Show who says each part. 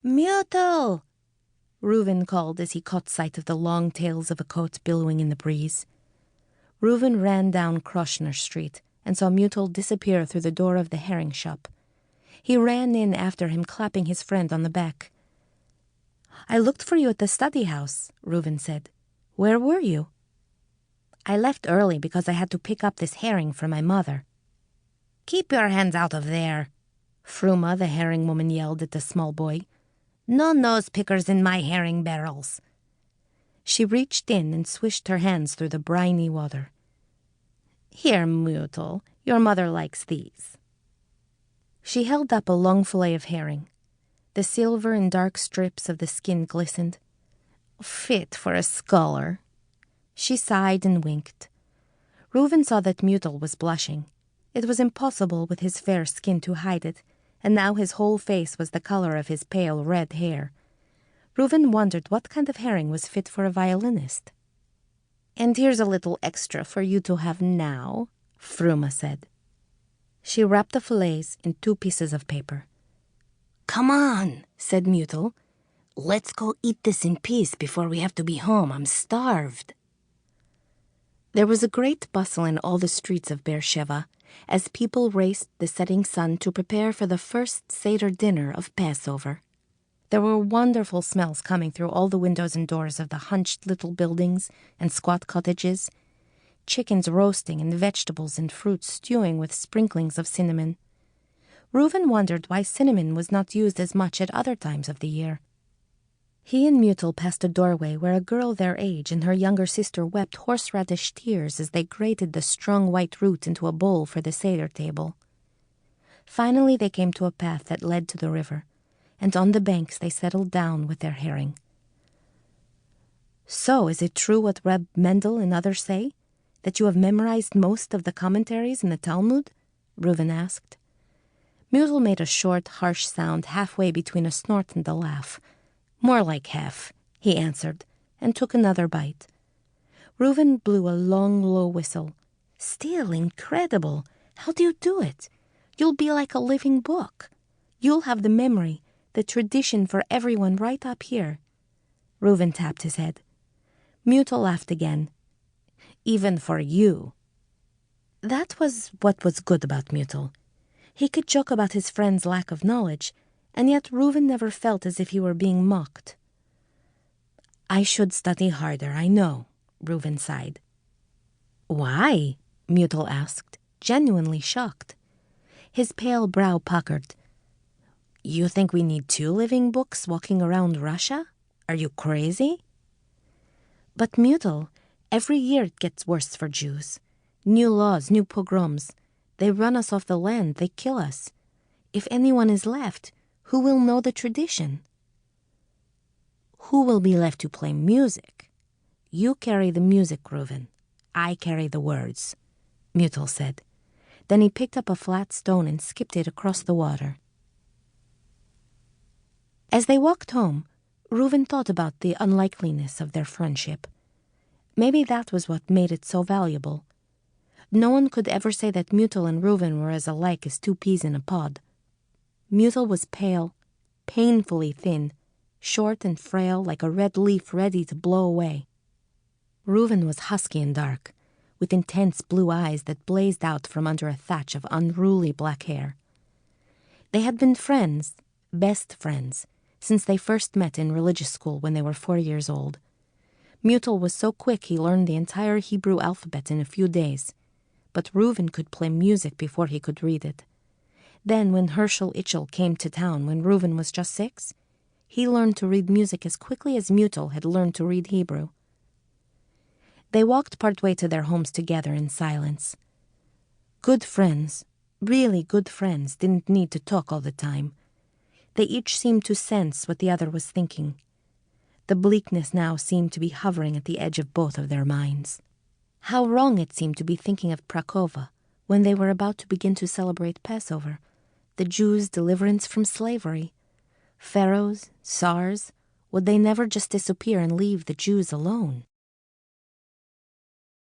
Speaker 1: Muto! Reuven called as he caught sight of the long tails of a coat billowing in the breeze. Reuven ran down Kroshner Street and saw Mutel disappear through the door of the herring shop. He ran in after him, clapping his friend on the back. "I looked for you at the study house," Reuven said. "Where were you?" "I left early because I had to pick up this herring for my mother." "Keep your hands out of there," Fruma, the herring woman, yelled at the small boy. "No nose pickers in my herring barrels." She reached in and swished her hands through the briny water. "Here, Mutel, your mother likes these." She held up a long fillet of herring. The silver and dark strips of the skin glistened. "Fit for a scholar." She sighed and winked. Reuven saw that Mutel was blushing. It was impossible with his fair skin to hide it, and now his whole face was the color of his pale red hair. Reuven wondered what kind of herring was fit for a violinist. "And here's a little extra for you to have now," Fruma said. She wrapped the fillets in 2 pieces of paper. "Come on," said Mutel. "Let's go eat this in peace before we have to be home. I'm starved." There was a great bustle in all the streets of Beersheba as people raced the setting sun to prepare for the first Seder dinner of Passover. There were wonderful smells coming through all the windows and doors of the hunched little buildings and squat cottages, chickens roasting and vegetables and fruits stewing with sprinklings of cinnamon. Reuven wondered why cinnamon was not used as much at other times of the year. He and Mutel passed a doorway where a girl their age and her younger sister wept horseradish tears as they grated the strong white root into a bowl for the Seder table. Finally they came to a path that led to the river, and on the banks they settled down with their herring. "So, is it true what Reb Mendel and others say, that you have memorized most of the commentaries in the Talmud?" Reuven asked. Mutel made a short, harsh sound halfway between a snort and a laugh. "More like half," he answered, and took another bite. Reuven blew a long, low whistle. "Still incredible. How do you do it? You'll be like a living book. You'll have the memory, the tradition for everyone right up here." Reuven tapped his head. Mutel laughed again. "Even for you." That was what was good about Mutel. He could joke about his friend's lack of knowledge, and yet Reuven never felt as if he were being mocked. "I should study harder, I know," Reuven sighed. "Why?" Mutel asked, genuinely shocked. His pale brow puckered. "You think we need 2 living books walking around Russia? Are you crazy?" "But Mutel, every year it gets worse for Jews. New laws, new pogroms. They run us off the land, they kill us. If anyone is left, who will know the tradition?" "Who will be left to play music? You carry the music, Reuven. I carry the words," Mutel said. Then he picked up a flat stone and skipped it across the water. As they walked home, Reuven thought about the unlikeliness of their friendship. Maybe that was what made it so valuable. No one could ever say that Mutel and Reuven were as alike as 2 peas in a pod. Mutel was pale, painfully thin, short and frail like a red leaf ready to blow away. Reuven was husky and dark, with intense blue eyes that blazed out from under a thatch of unruly black hair. They had been friends, best friends, since they first met in religious school when they were 4 years old. Mutel was so quick he learned the entire Hebrew alphabet in a few days, but Reuven could play music before he could read it. Then, when Herschel Itchel came to town when Reuven was just 6, he learned to read music as quickly as Mutel had learned to read Hebrew. They walked partway to their homes together in silence. Good friends, really good friends, didn't need to talk all the time. They each seemed to sense what the other was thinking. The bleakness now seemed to be hovering at the edge of both of their minds. How wrong it seemed to be thinking of Prakova when they were about to begin to celebrate Passover, the Jews' deliverance from slavery. Pharaohs, Tsars, would they never just disappear and leave the Jews alone?